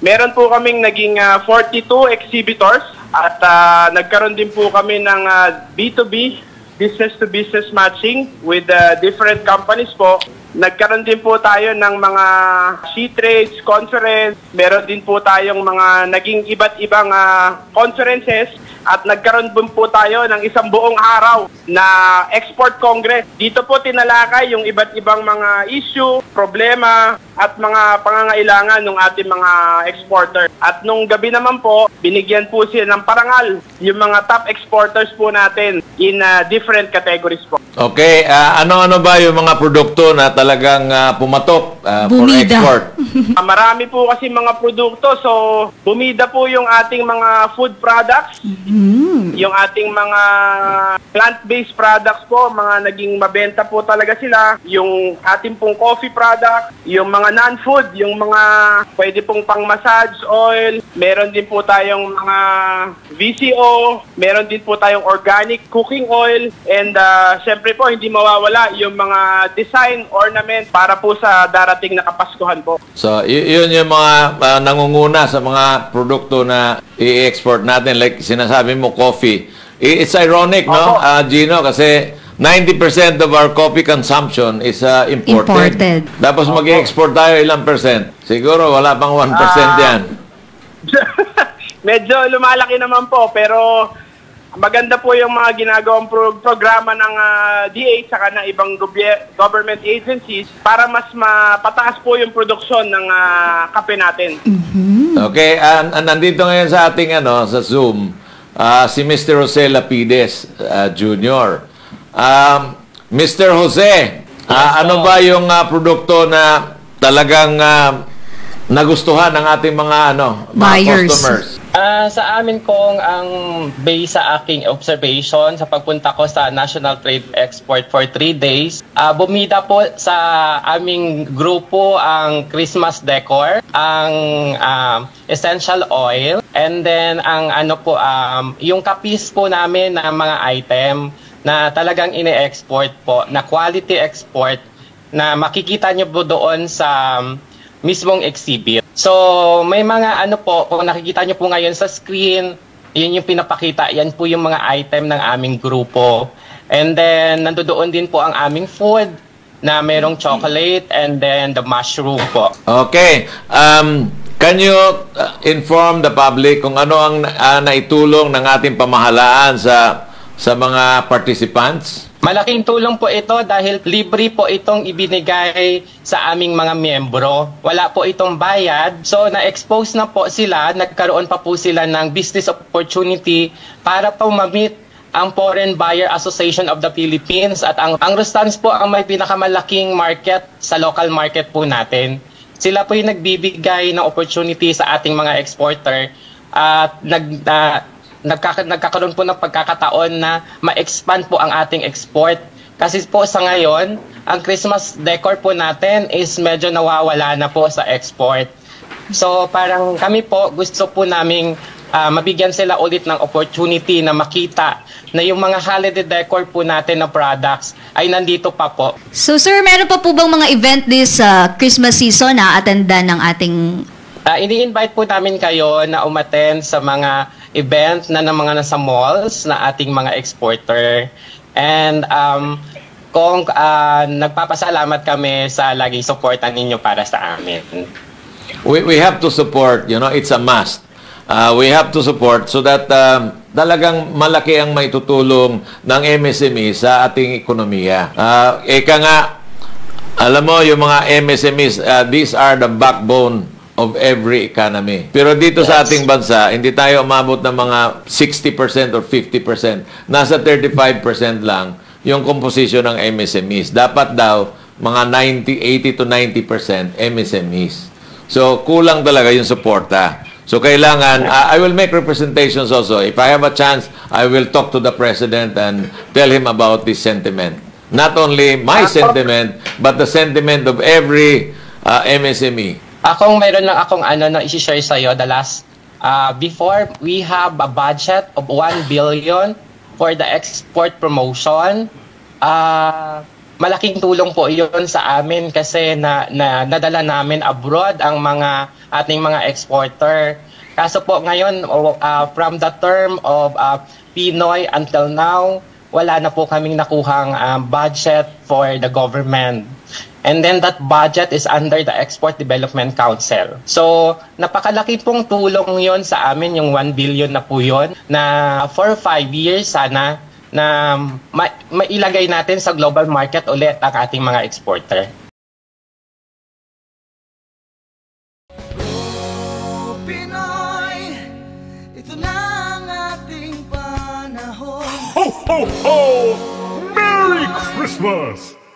Meron po kaming naging 42 exhibitors at nagkaroon din po kami ng B2B, business-to-business matching with different companies po. Nagkaroon din po tayo ng mga she-trades, conference. Meron din po tayong mga naging iba't ibang conferences. At nagkaroon din po tayo ng isang buong araw na Export Congress. Dito po tinalakay yung iba't ibang mga issue, problema, at mga pangangailangan ng ating mga exporter. At nung gabi naman po, binigyan po sila ng parangal yung mga top exporters po natin in different categories po. Okay, ano-ano ba yung mga produkto na talagang pumatok for export? Marami po kasi mga produkto, so bumida po yung ating mga food products, yung ating mga plant-based products po, mga naging mabenta po talaga sila, yung ating pong coffee product, yung mga non-food, yung mga pwede pong pang-massage oil, meron din po tayong mga VCO, meron din po tayong organic cooking oil, and syempre po hindi mawawala yung mga design ornament para po sa darating na Kapaskuhan po. So, yun yung mga nangunguna sa mga produkto na i-export natin. Like sinasabi mo, coffee. It's ironic, no, Gino? Kasi 90% of our coffee consumption is imported. Tapos mag-i-export tayo ilang percent? Siguro wala pang 1% yan. Medyo lumalaki naman po, pero maganda po yung mga ginagawang programa ng DA saka ng ibang government agencies para mas mapataas po yung produksyon ng kape natin. Okay, nandito ngayon sa ating sa Zoom si Mr. Jose Lapides Jr. Mr. Jose, ano ba yung produkto na talagang nagustuhan ng ating mga buyers, customers? Sa amin kong ang base sa aking observation sa pagpunta ko sa National Trade Export for 3 days, bumida po sa aming grupo ang Christmas decor, ang essential oil, and then ang yung kapis po namin na mga item na talagang ine-export po, na quality export na makikita nyo po doon sa mismong exhibit. So, may mga kung nakikita nyo po ngayon sa screen, yun yung pinapakita, yan po yung mga item ng aming grupo. And then, nandoon din po ang aming food na merong chocolate and then the mushroom po. Okay. Can you inform the public kung ano ang naitulong ng ating pamahalaan sa mga participants? Malaking tulong po ito dahil libre po itong ibinigay sa aming mga miyembro. Wala po itong bayad. So, na-expose na po sila, nagkaroon pa po sila ng business opportunity para po ma-meet ang Foreign Buyer Association of the Philippines. At ang Rustans po ang may pinakamalaking market sa local market po natin. Sila po yung nagbibigay ng opportunity sa ating mga exporter at nagkakaroon po ng pagkakataon na ma-expand po ang ating export. Kasi po sa ngayon, ang Christmas decor po natin is medyo nawawala na po sa export. So parang kami po, gusto po naming mabigyan sila ulit ng opportunity na makita na yung mga holiday decor po natin na products ay nandito pa po. So sir, meron pa po bang mga event this Christmas season na attendan ng ating... Ini-invite po namin kayo na umattend sa mga event na ng mga nasa malls na ating mga exporter. And kung nagpapasalamat kami sa laging suportan ninyo para sa amin. We have to support, it's a must. We have to support so that talagang malaki ang maitutulong ng MSME sa ating ekonomiya. Eka nga, alam mo, yung mga MSMEs, these are the backbone of every economy. Pero dito sa ating bansa, hindi tayo umabot ng mga 60% or 50%. Nasa 35% lang yung composition ng MSMEs. Dapat daw mga 80 to 90% MSMEs. So, kulang talaga yung suporta. So, kailangan, I will make representations also. If I have a chance, I will talk to the President and tell him about this sentiment. Not only my sentiment, but the sentiment of every MSME. Meron lang akong na i-share sa'yo. The last, before, we have a budget of 1 billion for the export promotion. malaking tulong po iyon sa amin kasi nadala namin abroad ang ating mga exporter. Kaso po ngayon, from the term of Pinoy until now, wala na po kaming nakuhang budget for the government. And then that budget is under the Export Development Council. So, napakalaki pong tulong yon sa amin, yung 1 billion na po yun, na for 5 years sana na mailagay natin sa global market ulit ang ating mga exporter. Pinoy, ito na ang ating panahon. Ho, ho, ho! Merry Christmas!